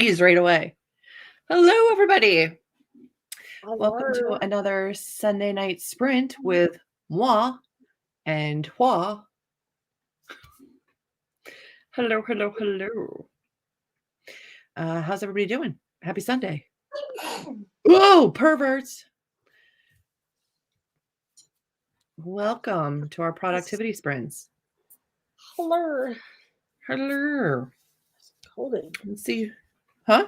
freeze right away. Hello, everybody. Hello. Welcome to another Sunday night sprint with moi and Hua. Hello. How's everybody doing? Happy Sunday. Whoa, perverts. Welcome to our productivity sprints. Hello. It's cold in. Let's see. Huh?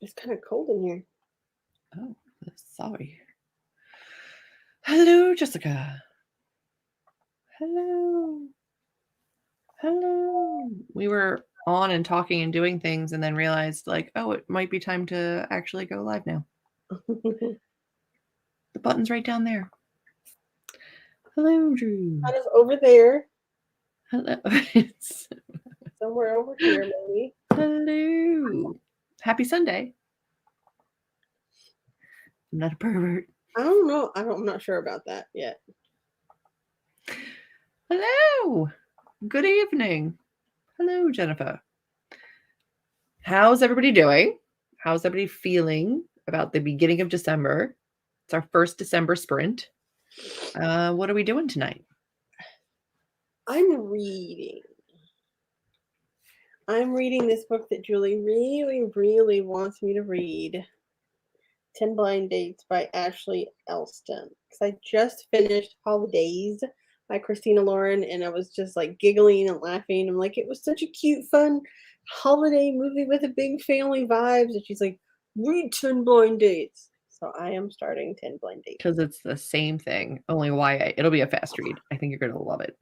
It's kind of cold in here. Oh, sorry. Hello, Jessica. Hello. We were on and talking and doing things and then realized oh, it might be time to actually go live now. The button's right down there. Hello, Drew. Kind of over there. Hello. Somewhere over here, maybe. Hello. Happy Sunday. I'm not a pervert. I don't know. I'm not sure about that yet. Hello. Good evening. Hello, Jennifer. How's everybody doing? How's everybody feeling about the beginning of December? It's our first December sprint. What are we doing tonight? I'm reading this book that Julie really wants me to read. 10 Blind Dates by Ashley Elston. Because I just finished Holidays by Christina Lauren, and I was just giggling and laughing. I'm like, it was such a cute, fun holiday movie with a big family vibes. And she's like, read 10 Blind Dates. So I am starting 10 Blind Dates. Because it's the same thing, only YA. It'll be a fast read. I think you're going to love it.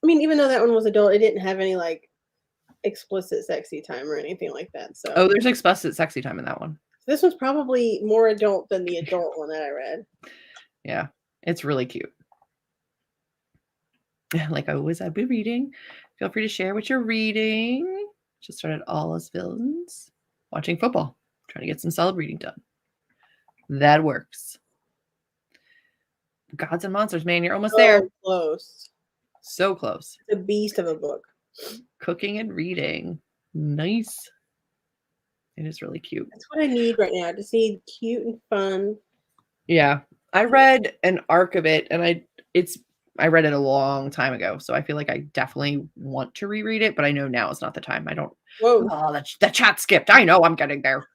I mean, even though that one was adult, it didn't have any explicit sexy time or anything like that. So there's explicit sexy time in that one. This one's probably more adult than the adult one that I read. Yeah, it's really cute. Like always, I'll be reading. Feel free to share what you're reading. Just started all as villains. Watching football. Trying to get some solid reading done. That works. Gods and Monsters, man. You're almost there. Close. So close. It's a beast of a book. Cooking and reading. Nice. It is really cute. That's what I need right now. I just need cute and fun. Yeah. I read an arc of it and I read it a long time ago. So I feel like I definitely want to reread it, but I know now is not the time. I don't. Whoa. Oh, the chat skipped. I know I'm getting there.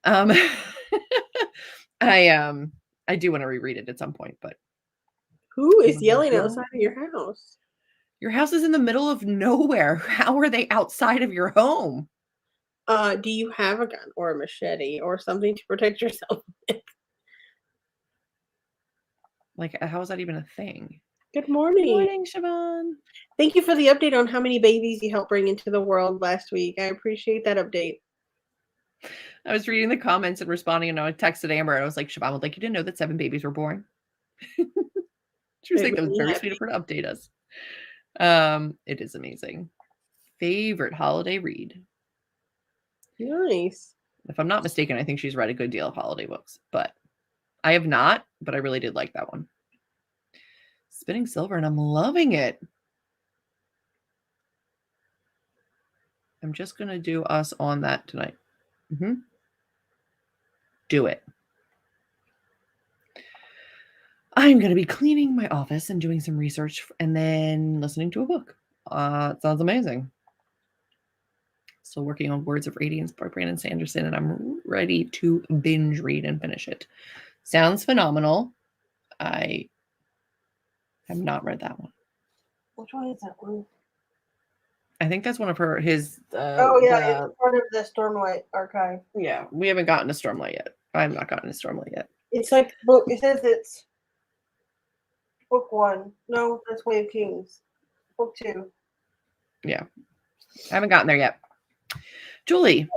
I do want to reread it at some point, but. Who is yelling outside of your house? Your house is in the middle of nowhere. How are they outside of your home? Do you have a gun or a machete or something to protect yourself with? How is that even a thing? Good morning. Good morning, Siobhan. Thank you for the update on how many babies you helped bring into the world last week. I appreciate that update. I was reading the comments and responding, and I texted Amber, and I was like, Siobhan would like you to know that 7 babies were born. She was like, that was very sweet of her to update us. It is amazing. Favorite holiday read. Nice. If I'm not mistaken, I think she's read a good deal of holiday books, but I have not, but I really did like that one. Spinning Silver, and I'm loving it. I'm just going to do us on that tonight. Do it. I'm going to be cleaning my office and doing some research and then listening to a book. It sounds amazing. Still working on Words of Radiance by Brandon Sanderson, and I'm ready to binge read and finish it. Sounds phenomenal. I have not read that one. Which one is that one? I think that's one of his. It's part of the Stormlight archive. Yeah, we haven't gotten to Stormlight yet. I have not gotten to Stormlight yet. It's like book. It says it's book 1. No, that's Way of Kings. Book 2. Yeah, I haven't gotten there yet. Julie,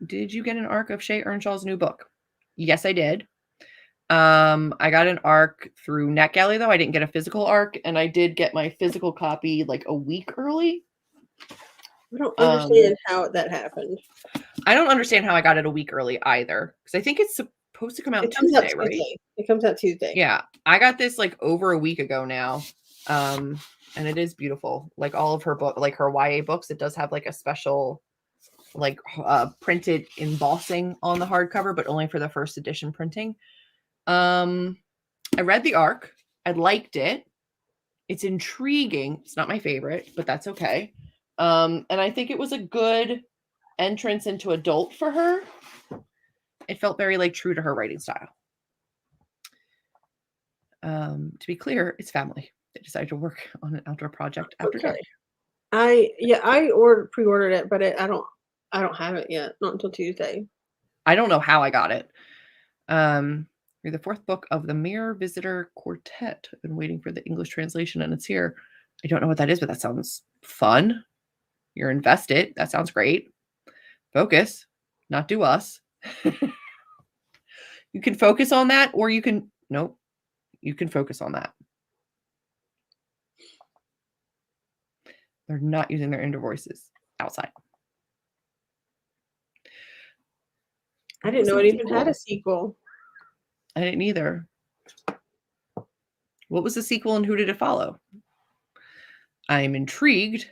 did you get an arc of Shay Earnshaw's new book? Yes, I did. I got an arc through NetGalley, though. I didn't get a physical arc, and I did get my physical copy a week early. I don't understand how that happened. I don't understand how I got it a week early either, because I think it's supposed to come out Tuesday, right? It comes out Tuesday. Yeah, I got this over a week ago now, and it is beautiful. All of her book, her YA books, it does have a special like printed embossing on the hardcover, but only for the first edition printing. I read the arc. I liked it. It's intriguing. It's not my favorite, but that's okay. And I think it was a good entrance into adult for her. It felt very like true to her writing style. To be clear, it's family. They decided to work on an outdoor project after dark. I pre-ordered it, but I don't have it yet. Not until Tuesday. I don't know how I got it. You're the fourth book of the Mirror Visitor Quartet. I've been waiting for the English translation, and it's here. I don't know what that is, but that sounds fun. You're invested. That sounds great. Focus, not do us. You can focus on that, or you can nope. You can focus on that. They're not using their inner voices outside. I didn't know it even had a sequel. I didn't either. What was the sequel and who did it follow? I'm intrigued.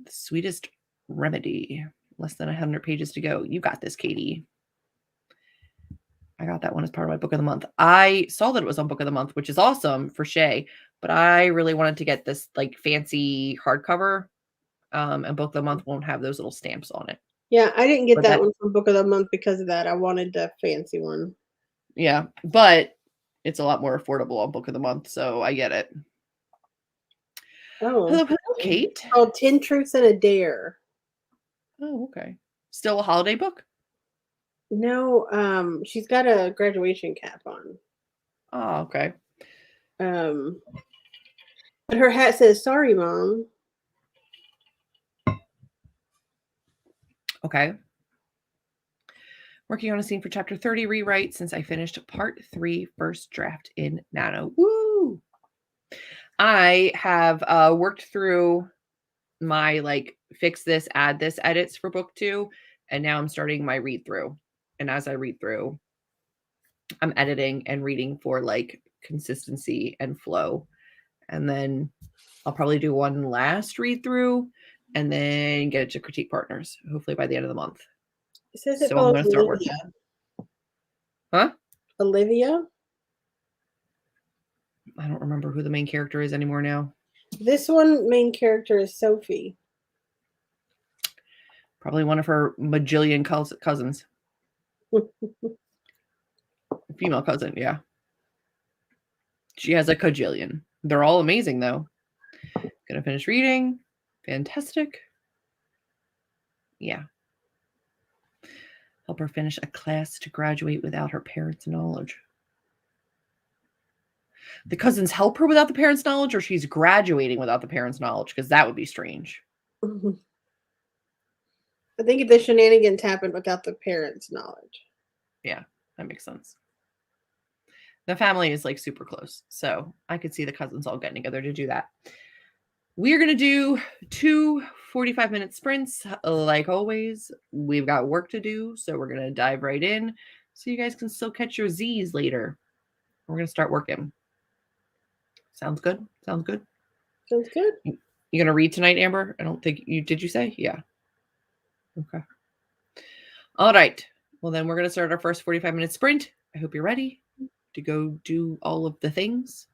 The Sweetest Remedy. Less than 100 pages to go. You got this, Katie. I got that one as part of my book of the month. I saw that it was on book of the month, which is awesome for Shay, but I really wanted to get this like fancy hardcover. And book of the month won't have those little stamps on it. Yeah, I didn't get that one for book of the month because of that. I wanted the fancy one. Yeah, but it's a lot more affordable on book of the month, so I get it. Oh, hello, Kate. It's called 10 Truths and a Dare. Oh, okay. Still a holiday book? No, she's got a graduation cap on. Oh, okay. But her hat says, "Sorry, Mom." Okay. Working on a scene for chapter 30 rewrite since I finished part 3 first draft in Nano. Woo! I have worked through my like fix this, add this edits for book 2, and now I'm starting my read through. And as I read through, I'm editing and reading for like consistency and flow. And then I'll probably do one last read through and then get it to critique partners, hopefully by the end of the month. It says it So I'm follows going to start Olivia. working. Huh? Olivia? I don't remember who the main character is anymore now. This one main character is Sophie. Probably one of her majillion cousins. Female cousin, yeah. She has a cajillion. They're all amazing, though. Gonna finish reading. Fantastic. Yeah. Help her finish a class to graduate without her parents' knowledge. The cousins help her without the parents' knowledge, or she's graduating without the parents' knowledge? Because that would be strange. I think if the shenanigans happened without the parents' knowledge. Yeah, that makes sense. The family is like super close, so I could see the cousins all getting together to do that. We're going to do 2 45-minute sprints. Like always, we've got work to do, so we're going to dive right in so you guys can still catch your Z's later. We're going to start working. Sounds good? Sounds good? Sounds good. You going to read tonight, Amber? I don't think you did. You say? Yeah. Okay. All right. Well, then we're going to start our first 45-minute sprint. I hope you're ready to go do all of the things.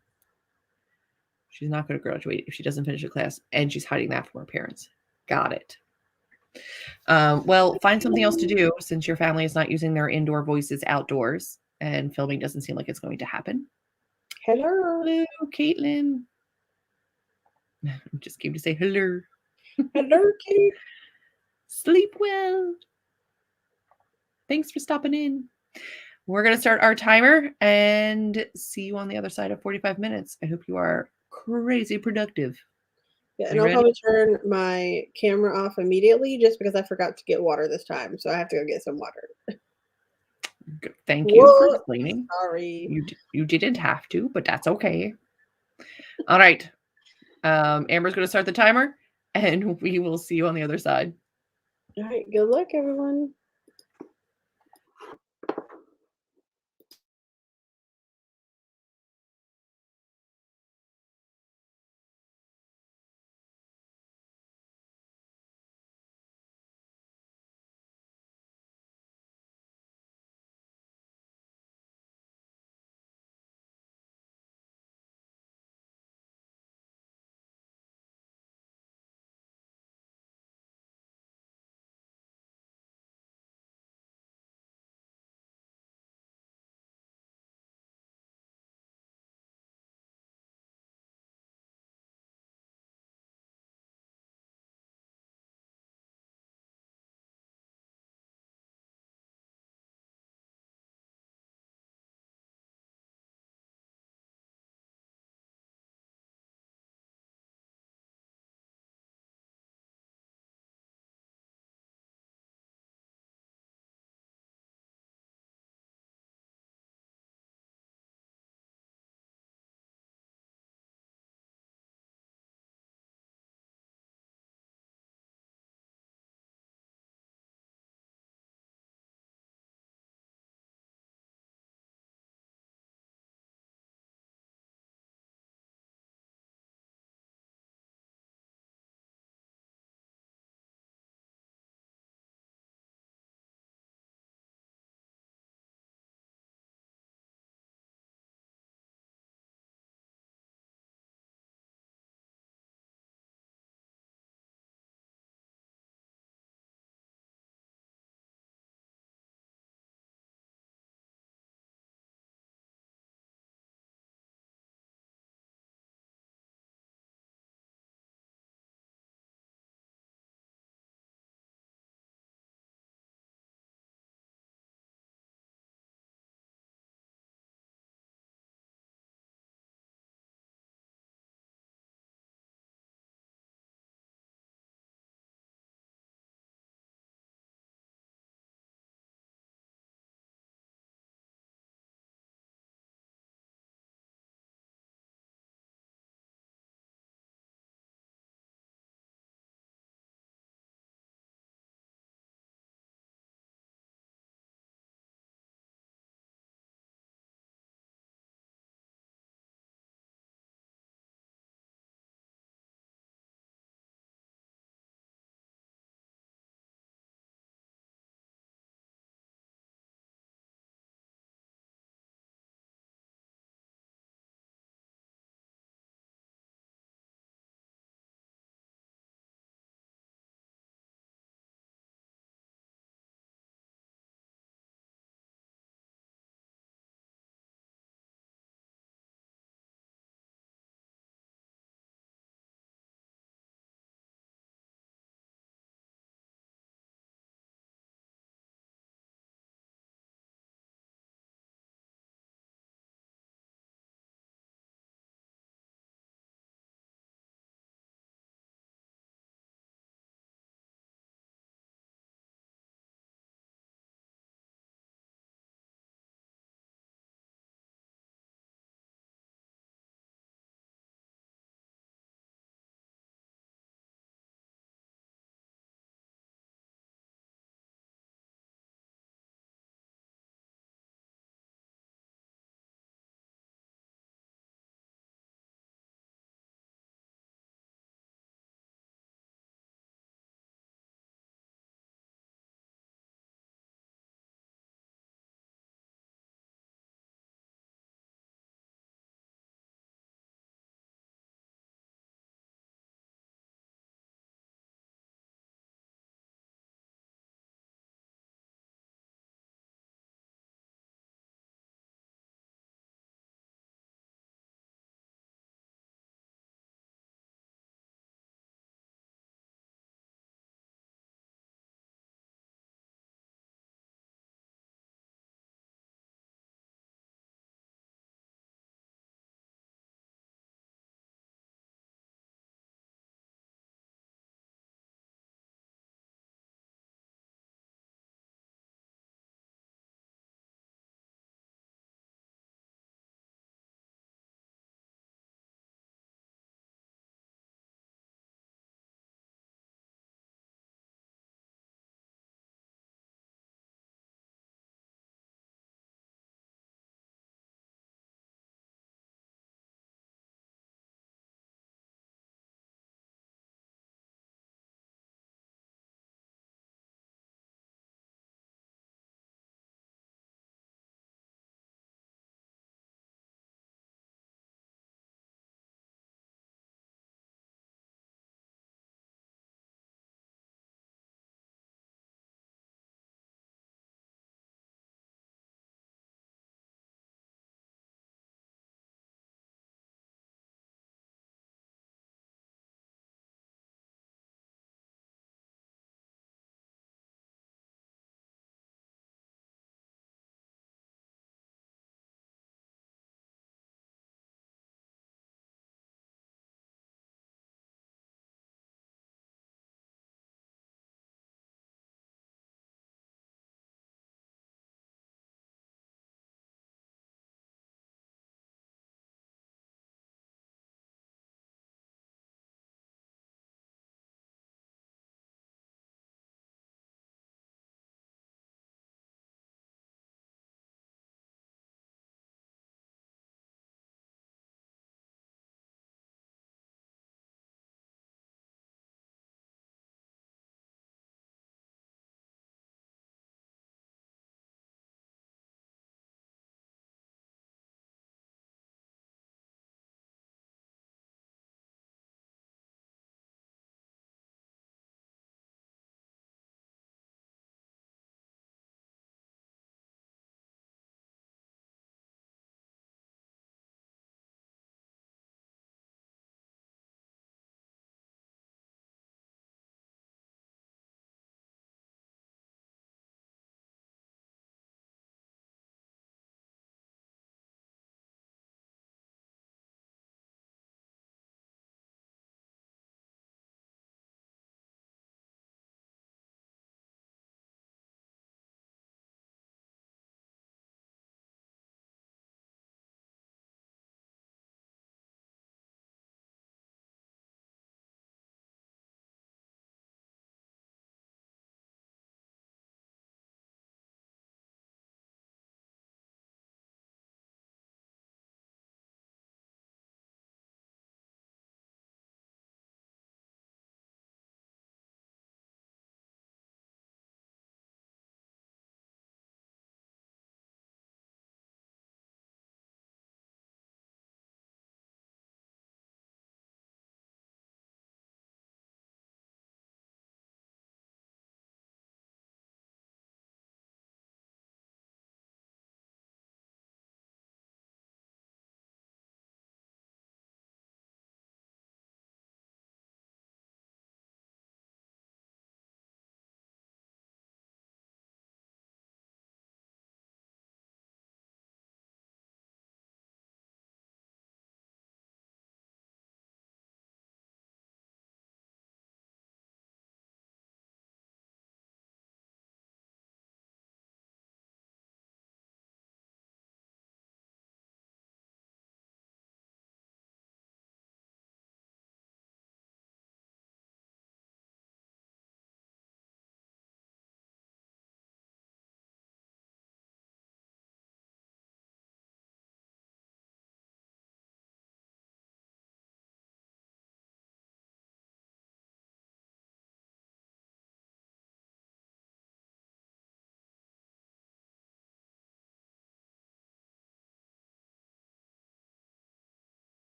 She's not going to graduate if she doesn't finish a class, and she's hiding that from her parents. Got it. Well, find something else to do since your family is not using their indoor voices outdoors, and filming doesn't seem like it's going to happen. Hello. Hello, Caitlin. I just came to say hello. Hello, Kate. Sleep well. Thanks for stopping in. We're going to start our timer and see you on the other side of 45 minutes. I hope you are crazy productive. Yeah, and I'll probably turn my camera off immediately just because I forgot to get water this time. So I have to go get some water. Good. Thank you for explaining. Sorry. You didn't have to, but that's okay. All right. Amber's going to start the timer, and we will see you on the other side. All right. Good luck, everyone.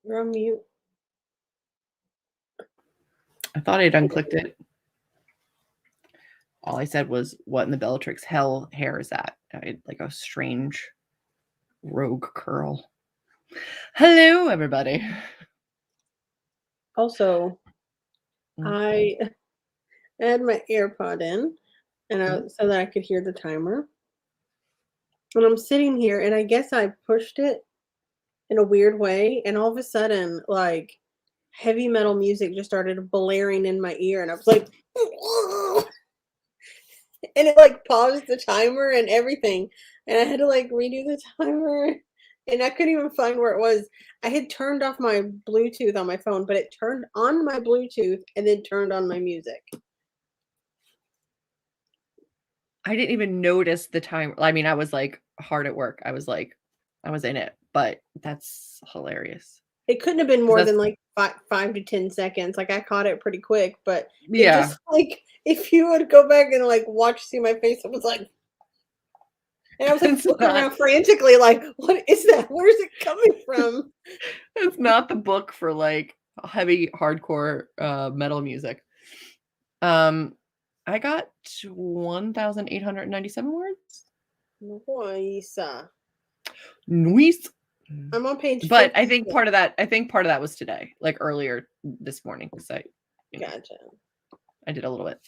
You're on mute. I thought I'd unclicked it. All I said was, what in the Bellatrix hell hair is that? I had like a strange rogue curl. Hello, everybody. Also, I had my AirPod in, and so that I could hear the timer. And I'm sitting here, and I guess I pushed it in a weird way, and all of a sudden, like, heavy metal music just started blaring in my ear, and I was like, and it like paused the timer and everything, and I had to like redo the timer, and I couldn't even find where it was. I had turned off my Bluetooth on my phone, but it turned on my Bluetooth and then turned on my music. I didn't even notice the time. I mean, I was like hard at work. I was in it, but that's hilarious. It couldn't have been 'Cause more that's than like 5 to 10 seconds. Like I caught it pretty quick, but it yeah. just like if you would go back and like see my face, it was like, and I was like It's looking not, around frantically, like, what is that? Where's it coming from? it's not the book for like heavy hardcore metal music. I got 1,897 words. Nice. Nice. I'm on page But 56. part of that was today, like earlier this morning, because Gotcha. I did a little bit.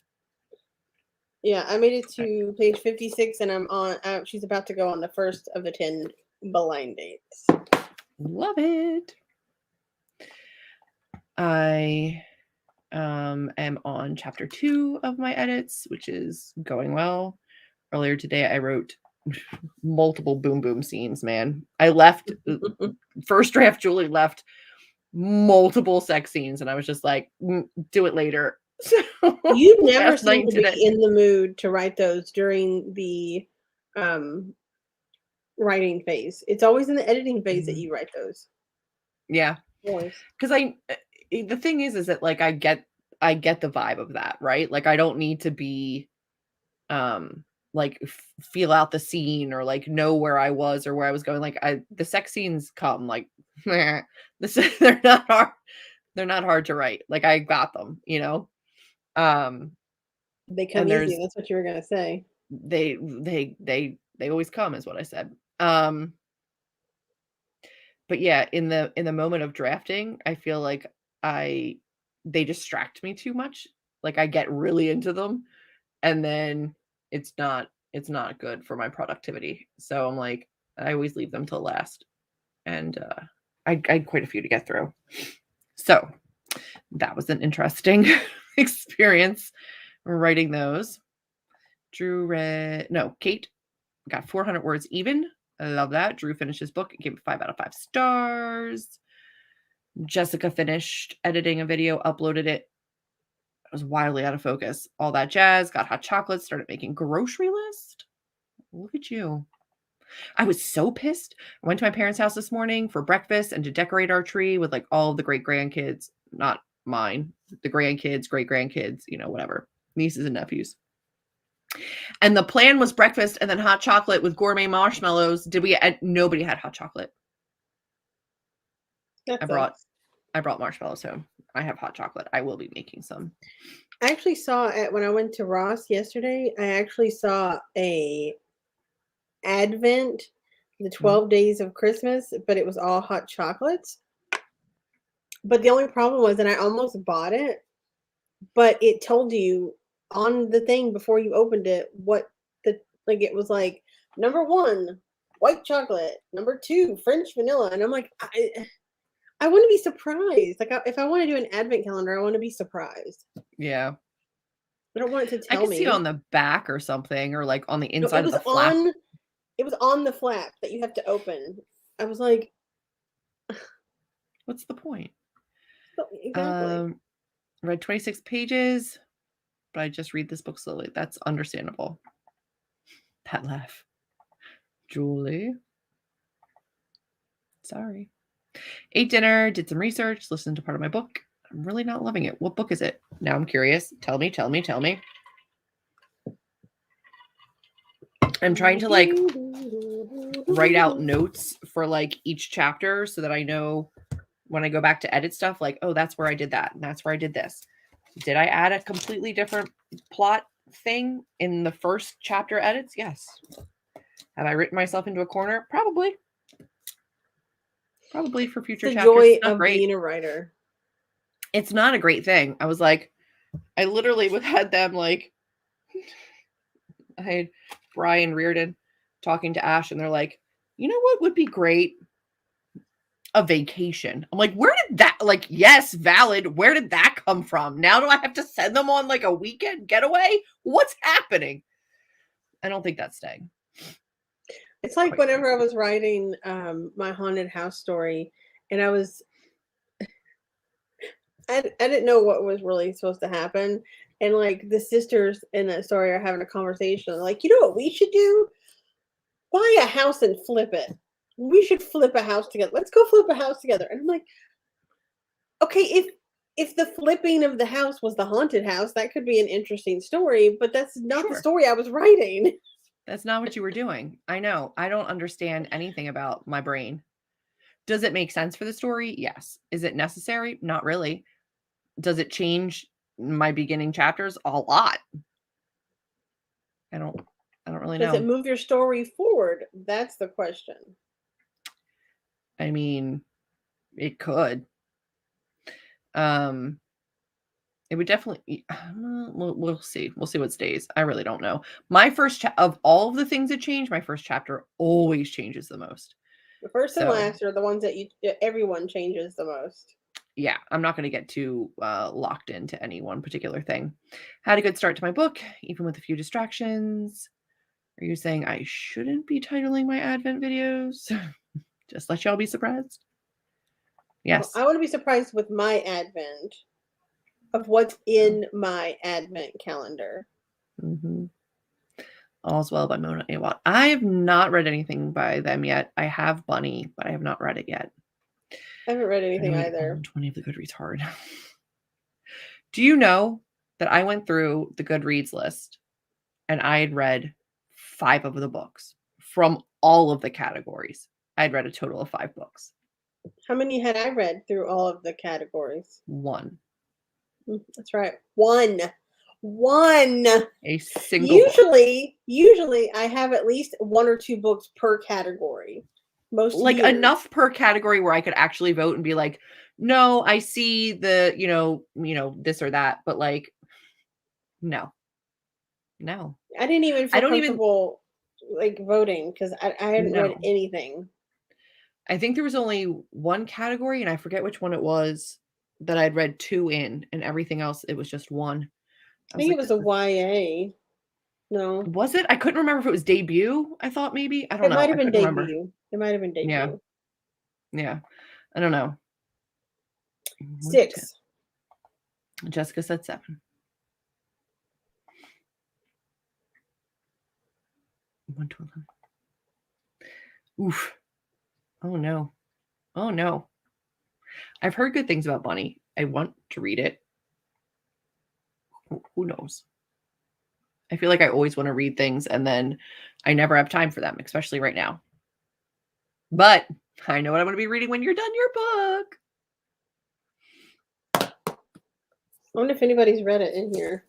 Yeah, I made it to page 56, and I'm on. She's about to go on the first of the 10 blind dates. Love it. I am on chapter 2 of my edits, which is going well. Earlier today, I wrote multiple boom boom scenes, man. I left first draft, Julie left multiple sex scenes, and I was just like, do it later. So You never last seem night to today. be in the mood to write those during the writing phase. It's always in the editing phase that you write those. Yeah. Always. Because the thing is that like I get the vibe of that, right? Like I don't need to be like feel out the scene or like know where I was or where I was going. Like the sex scenes come like they're not hard. They're not hard to write. Like I got them, you know. They come And easy. That's what you were gonna say. they always come is what I said. But yeah, in the moment of drafting, I feel like they distract me too much. Like I get really into them and then it's not good for my productivity. So I'm like, I always leave them till last. And I had quite a few to get through. So that was an interesting experience writing those. Kate got 400 words even. I love that. Drew finished his book. It gave it 5 out of 5 stars. Jessica finished editing a video, uploaded it. I was wildly out of focus. All that jazz. Got hot chocolate. Started making grocery list. Look at you. I was so pissed. I went to my parents' house this morning for breakfast and to decorate our tree with like all of the great grandkids. Not mine. The grandkids, great grandkids, whatever. Nieces and nephews. And the plan was breakfast and then hot chocolate with gourmet marshmallows. Nobody had hot chocolate. I brought marshmallows home. I have hot chocolate. I will be making some. I actually saw when I went to Ross yesterday, I actually saw a Advent, the 12 days of Christmas, but it was all hot chocolates. But the only problem was, and I almost bought it, but it told you on the thing before you opened it what it was like number 1, white chocolate, number 2, French vanilla, and I'm like, I want to be surprised. Like if I want to do an advent calendar, I want to be surprised. Yeah. I don't want it to I tell could see me. on the back or something, or like on the No, inside of the flap. it was on the flap that you have to open. I was like, what's the point? Exactly. Read 26 pages, but I just read this book slowly. That's understandable. That laugh. Julie. Sorry. Ate dinner, did some research, listened to part of my book. I'm really not loving it. What book is it? Now I'm curious. Tell me. I'm trying to like write out notes for like each chapter so that I know when I go back to edit stuff, like, oh, that's where I did that. And that's where I did this. Did I add a completely different plot thing in the first chapter edits? Yes. Have I written myself into a corner? Probably. Probably for future The chapters. joy It's not of great. being a writer. It's not a great thing. I was like, I literally had them like, I had Brian Reardon talking to Ash, and they're like, you know what would be great? A vacation. I'm like, where did that, like, yes, valid. Where did that come from? Now do I have to send them on like a weekend getaway? What's happening? I don't think that's staying. It's like whenever I was writing my haunted house story, and I didn't know what was really supposed to happen. And like the sisters in that story are having a conversation, like, you know what we should do? Buy a house and flip it. We should flip a house together. Let's go flip a house together. And I'm like, okay, if the flipping of the house was the haunted house, that could be an interesting story, but that's not the story I was writing. That's not what you were doing. I know. I don't understand anything about my brain. Does it make sense for the story? Yes. Is it necessary? Not really. Does it change my beginning chapters? A lot. I don't really know. Does it move your story forward? That's the question. I mean, it could. It would definitely. We'll see. We'll see what stays. I really don't know. My first of all of the things that change, my first chapter always changes the most. The first and last are the ones that everyone changes the most. Yeah, I'm not going to get too locked into any one particular thing. Had a good start to my book, even with a few distractions. Are you saying I shouldn't be titling my Advent videos? Just let y'all be surprised. Yes. I want to be surprised with my Advent of what's in my Advent calendar. Mm-hmm. All's Well by Mona Awad. I have not read anything by them yet. I have Bunny, but I have not read it yet. I haven't read anything either. 20 of the Goodreads hard. Do you know that I went through the Goodreads list and I had read 5 of the books from all of the categories? I had read a total of 5 books. How many had I read through all of the categories? 1. That's right. 1. A single Usually I have at least 1 or 2 books per category. Most like years. Enough per category where I could actually vote and be like, no, I see the, this or that, but like, no. I didn't even feel comfortable like voting because I hadn't read anything. I think there was only 1 category, and I forget which one it was, that I'd read 2 in, and everything else, it was just 1. I think it was a YA. No. Was it? I couldn't remember if it was debut. I thought maybe. I don't know. It might have been debut. It might have been debut. Yeah. I don't know. 6. Jessica said 7. 1 to 11. Oof. Oh no. I've heard good things about Bunny. I want to read it. Who knows? I feel like I always want to read things and then I never have time for them, especially right now. But I know what I'm going to be reading when you're done your book. I wonder if anybody's read it in here.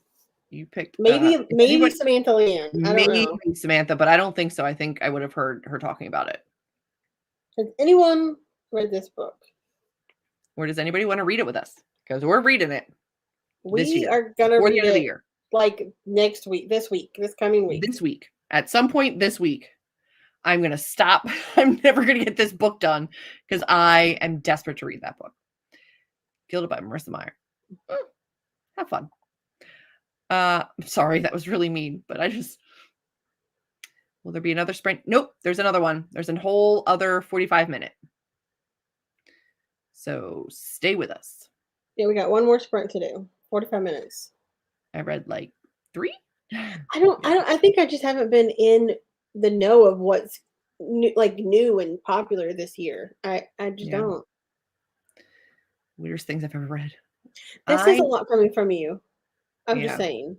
You picked maybe Samantha Leanne. I don't know. Maybe Samantha, but I don't think so. I think I would have heard her talking about it. Has anyone read this book? Or does anybody want to read it with us? Because we're reading it. We are gonna read the end of the year. Like next week, this coming week. This week. At some point this week, I'm gonna stop. I'm never gonna get this book done because I am desperate to read that book. Gilded by Marissa Meyer. Have fun. I'm sorry, that was really mean, but will there be another sprint? Nope, there's another one. There's a whole other 45-minute. So stay with us. Yeah, we got one more sprint to do. 45 minutes. I read like 3. I think I just haven't been in the know of what's new and popular this year. I just don't. Weirdest things I've ever read. This is a lot coming from you. I'm just Yeah. saying.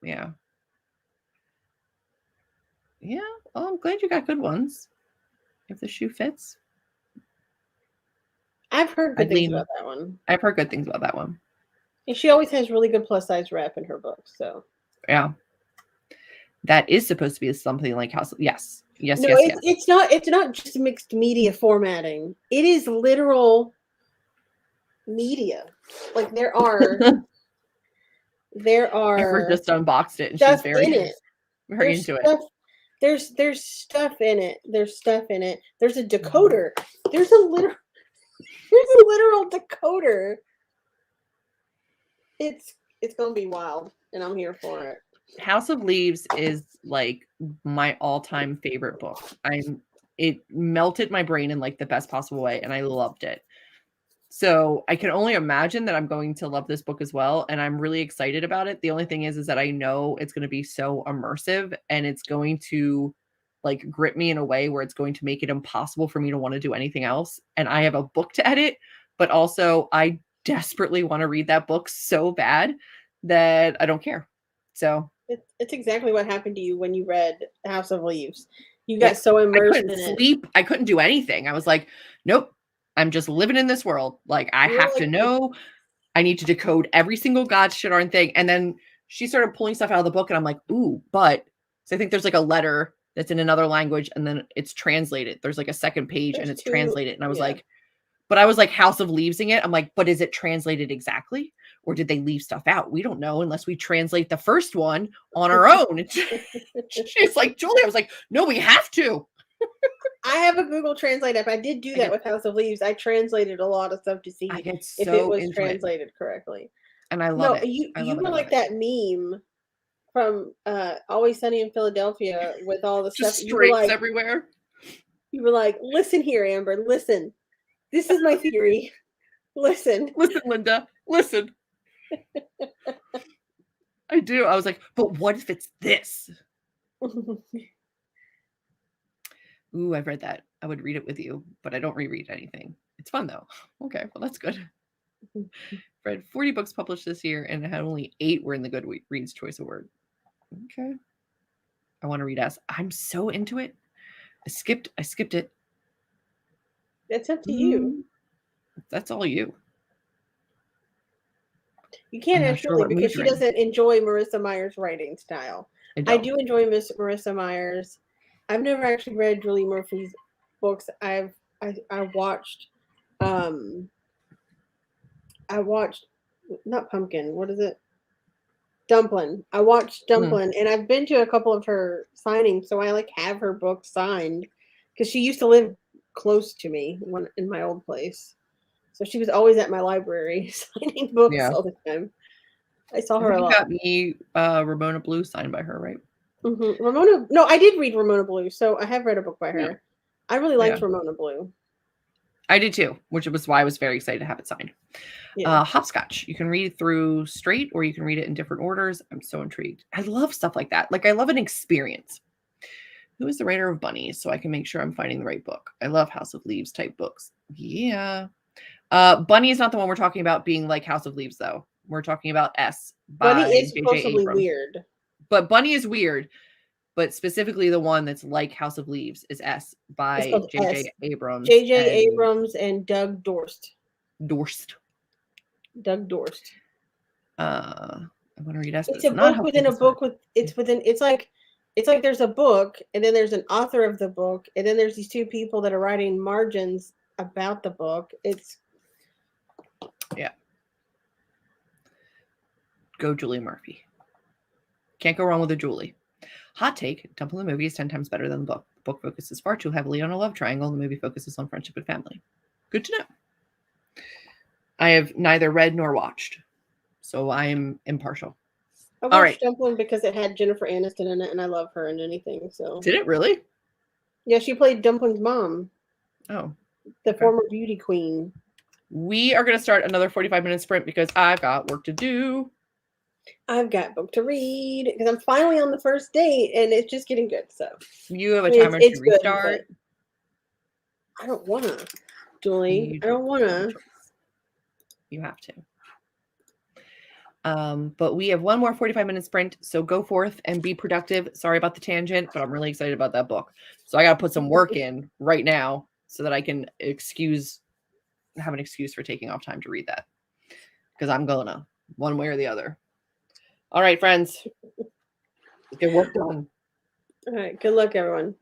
Yeah. Yeah. Well, I'm glad you got good ones. If the shoe fits. I've heard good things about that one. I've heard good things about that one. And she always has really good plus size wrap in her books, so. Yeah. That is supposed to be something like House. Yes. Yes, no, yes, it's not just mixed media formatting. It is literal media. Like there are Amber just unboxed it and she's stuff very, in it. very There's into stuff, it. there's stuff in it. There's stuff in it. There's a decoder. There's a literal decoder. It's gonna be wild, and I'm here for it. House of Leaves is like my all-time favorite book. It melted my brain in like the best possible way, and I loved it. So I can only imagine that I'm going to love this book as well, and I'm really excited about it. The only thing is that I know it's going to be so immersive, and it's going to like grip me in a way where it's going to make it impossible for me to want to do anything else. And I have a book to edit, but also I desperately want to read that book so bad that I don't care. So it's exactly what happened to you when you read House of Leaves. You got so immersed in it. I couldn't sleep. I couldn't do anything. I was like, nope, I'm just living in this world. Like, I have to know. I need to decode every single god shit darn thing. And then she started pulling stuff out of the book, and I'm like, ooh, but so I think there's like a letter that's in another language, and then it's translated. There's like a second page, and it's translated. And I was like, but I was like House of Leavesing it. I'm like, but is it translated exactly? Or did they leave stuff out? We don't know unless we translate the first one on our own. She's like, Julie, I was like, no, we have to. I have a Google Translate app. I did do that with House of Leaves. I translated a lot of stuff to see if it was translated correctly. And I love it. You were like that meme from Always Sunny in Philadelphia with all the just stuff. Stripes like, everywhere. You were like, listen here, Amber, listen. This is my theory. Listen. Listen, Linda. Listen. I do. I was like, but what if it's this? Ooh, I've read that. I would read it with you, but I don't reread anything. It's fun though. Okay, well that's good. Read 40 books published this year, and had only 8 were in the Goodreads Choice Award. Okay. I want to read S. I'm so into it. I skipped it. That's up to you. That's all you. You can't ask Julie because she doesn't enjoy Marissa Meyer's writing style. I do enjoy Miss Marissa Meyer's. I've never actually read Julie Murphy's books. I watched not Pumpkin. What is it? Dumpling. I watched Dumpling, and I've been to a couple of her signings, so I like have her books signed because she used to live close to me in my old place. So she was always at my library signing books all the time. I saw her a lot. You got me Ramona Blue signed by her, right? Mm-hmm. Ramona. No, I did read Ramona Blue, so I have read a book by her. Yeah. I really liked Ramona Blue. I did too, which was why I was very excited to have it signed. Yeah. Hopscotch. You can read it through straight, or you can read it in different orders. I'm so intrigued. I love stuff like that. Like, I love an experience. Who is the writer of Bunnies? So I can make sure I'm finding the right book. I love House of Leaves type books. Yeah. Bunny is not the one we're talking about being like House of Leaves, though. We're talking about S by Bunny is supposedly weird. But Bunny is weird. But specifically the one that's like House of Leaves is S by J.J. Abrams. J.J. Abrams and Doug Dorst. Doug Dorst. I want to read S. It's a book within a book with it's like there's a book, and then there's an author of the book, and then there's these two people that are writing margins about the book. It's Go Julie Murphy. Can't go wrong with a Julie. Hot take, Dumpling the movie is 10 times better than the book. The book focuses far too heavily on a love triangle. The movie focuses on friendship and family. Good to know. I have neither read nor watched, so I am impartial. I watched Dumpling because it had Jennifer Aniston in it, and I love her in anything. So did it really? Yeah, she played Dumpling's mom. Oh, the former beauty queen. We are going to start another 45-minute sprint because I've got work to do. I've got book to read because I'm finally on the first date, and it's just getting good. So you have a timer to restart. I don't want to, Julie. I don't want to. You have to. But we have one more 45-minute sprint, so go forth and be productive. Sorry about the tangent, but I'm really excited about that book. So I got to put some work in right now so that I can have an excuse for taking off time to read that, because I'm gonna, one way or the other. All right, friends, let's get work done. All right. Good luck, everyone.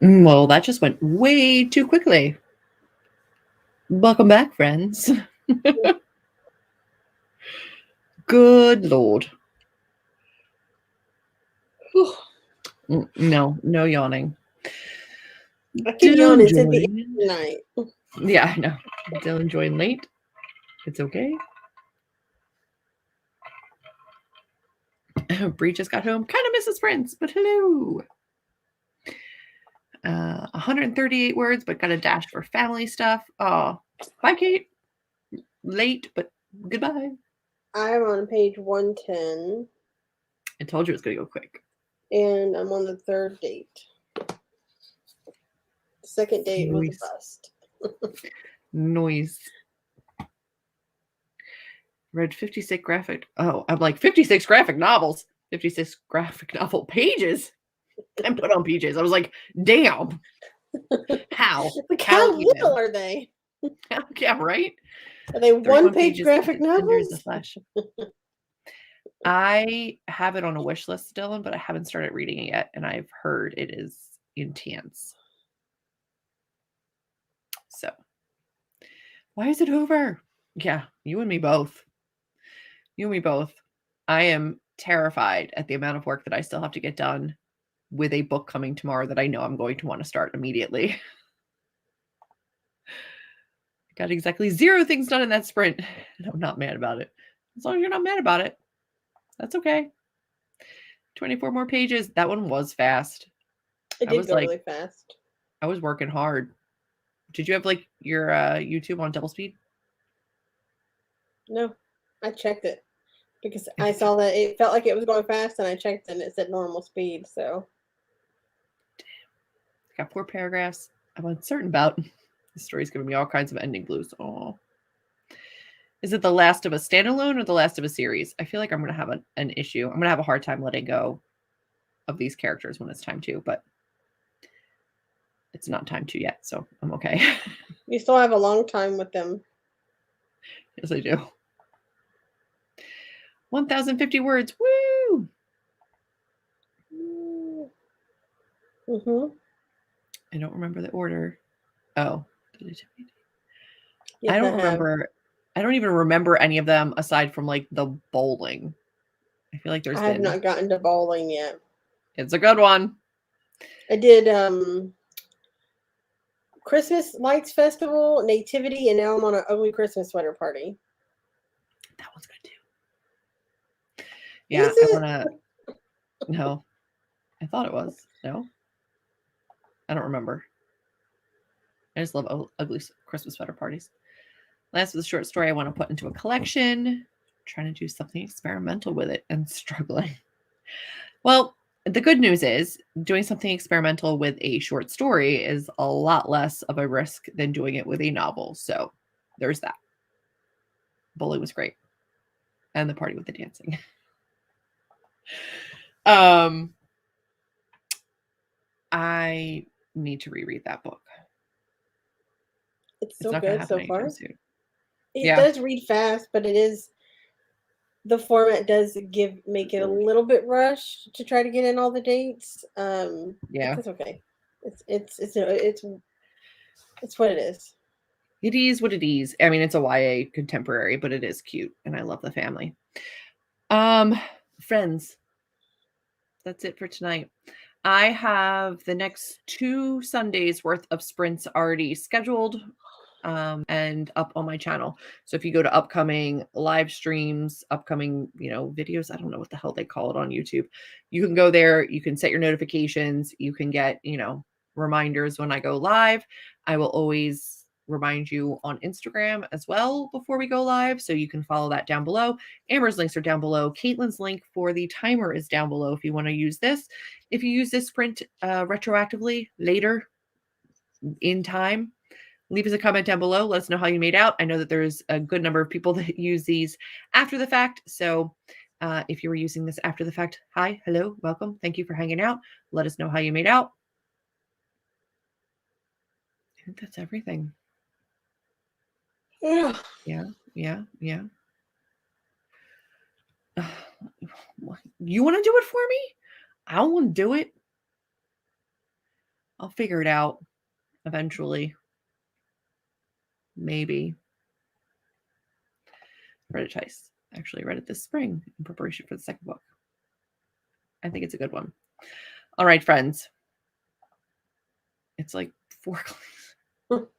Well, that just went way too quickly. Welcome back, friends. Good Lord. No yawning. I keep yawning. It's at the Dylan end of the night. Yeah, I know. Dylan joined late. It's okay. Bree just got home. Kind of misses Prince, but hello. 138 words, but got a dash for family stuff. Oh, bye, Kate. Late, but goodbye. I'm on page 110. I told you it was going to go quick. And I'm on the third date. The second date was a bust. Noise. Read 56 graphic. Oh, I'm like 56 graphic novels. 56 graphic novel pages. And put on PJs. I was like, damn. How? Like, how little are they? Yeah, right? Are they one-page graphic novels? The Flash. I have it on a wish list, Dylan, but I haven't started reading it yet, and I've heard it is intense. So, why is it over? Yeah, you and me both. You and me both. I am terrified at the amount of work that I still have to get done with a book coming tomorrow that I know I'm going to want to start immediately. I got exactly 0 things done in that sprint, and I'm not mad about it. As long as you're not mad about it, that's okay. 24 more pages. That one was fast. It did go really fast. I was working hard. Did you have like your YouTube on double speed? No, I checked it because I saw that it felt like it was going fast, and I checked and it said normal speed. So, got 4 paragraphs. I'm uncertain about. The story's giving me all kinds of ending blues. Oh, is it The Last of Us standalone or The Last of Us series? I feel like I'm going to have an issue. I'm going to have a hard time letting go of these characters when it's time to, but it's not time to yet, so I'm okay. You still have a long time with them. Yes, I do. 1,050 words. Woo! Mm-hmm. I don't remember the order. Oh. Yes, I don't remember. I don't even remember any of them aside from like the bowling. I feel like I have not gotten to bowling yet. It's a good one. I did Christmas Lights Festival, Nativity, and now I'm on an ugly Christmas sweater party. That one's good too. Yeah, I want to. No, I thought it was. No, I don't remember. I just love ugly Christmas sweater parties. Last was a short story I want to put into a collection. I'm trying to do something experimental with it and struggling. Well, the good news is doing something experimental with a short story is a lot less of a risk than doing it with a novel. So there's that. Bowling was great. And the party with the dancing. I need to reread that book. It's so good so far. It Yeah. does read fast, but it is the format does make it a little bit rushed to try to get in all the dates. Yeah, it's okay. It's what it is. It is what it is. I mean, it's a YA contemporary, but it is cute, and I love the family. Friends, that's it for tonight. I have the next 2 Sundays worth of sprints already scheduled and up on my channel. So if you go to upcoming live streams, upcoming, videos, I don't know what the hell they call it on YouTube. You can go there, you can set your notifications, you can get, reminders when I go live. I will always remind you on Instagram as well before we go live. So you can follow that down below. Amber's links are down below. Caitlin's link for the timer is down below if you want to use this. If you use this sprint retroactively later in time, leave us a comment down below. Let us know how you made out. I know that there's a good number of people that use these after the fact. So if you were using this after the fact, hi, hello, welcome. Thank you for hanging out. Let us know how you made out. I think that's everything. Ugh. Yeah. You want to do it for me? I don't want to do it. I'll figure it out eventually. Maybe. Read it twice. Actually, read it this spring in preparation for the second book. I think it's a good one. All right, friends. It's like 4 o'clock.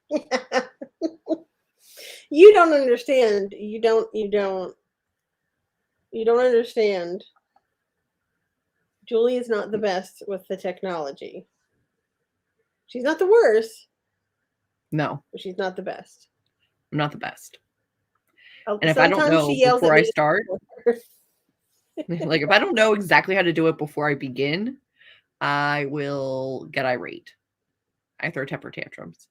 You don't understand. You don't understand. Julie is not the best with the technology. She's not the worst. No, but she's not the best. I'm not the best. And if I don't know she yells before at I me. start, like if I don't know exactly how to do it before I begin, I will get irate. I throw temper tantrums.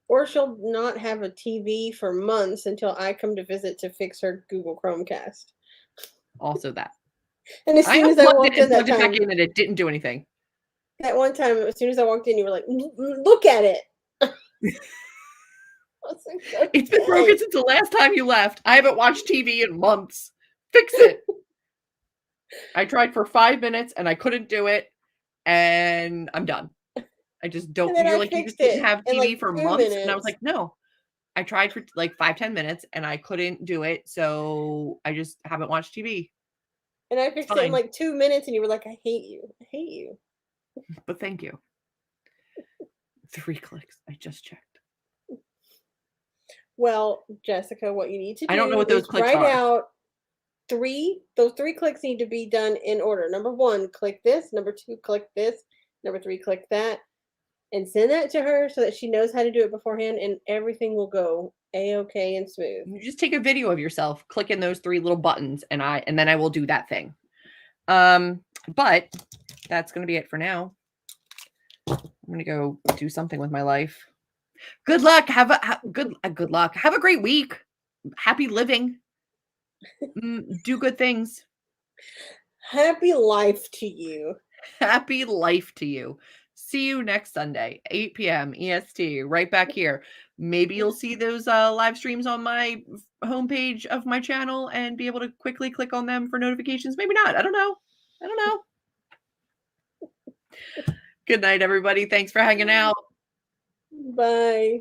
Or she'll not have a TV for months until I come to visit to fix her Google Chromecast. Also that. And as soon as I walked in that time, time, back in and it didn't do anything. That one time, as soon as I walked in, you were like, "Look at it." Like, it's been broken since the last time you left. I haven't watched TV in months. Fix it. I tried for 5 minutes and I couldn't do it, and I'm done. I just don't. You're like, you just didn't have TV like for months, minutes. And I was like, no. I tried for like 5-10 minutes and I couldn't do it, so I just haven't watched TV. And I fixed it in like 2 minutes, and you were like, "I hate you. I hate you." But thank you. 3 clicks. I just checked. Well, Jessica, what you need to do I don't know what those clicks write are. out those 3 clicks need to be done in order. Number 1, click this. Number 2, click this. Number 3, click that. And send that to her so that she knows how to do it beforehand, and everything will go A-okay and smooth. You just take a video of yourself clicking those 3 little buttons, and then I will do that thing. But that's going to be it for now. I'm going to go do something with my life. Good luck. Good luck. Have a great week. Happy living. Do good things. Happy life to you. Happy life to you. See you next Sunday, 8 p.m. EST, right back here. Maybe you'll see those live streams on my homepage of my channel and be able to quickly click on them for notifications. Maybe not. I don't know. Good night, everybody. Thanks for hanging out. Bye.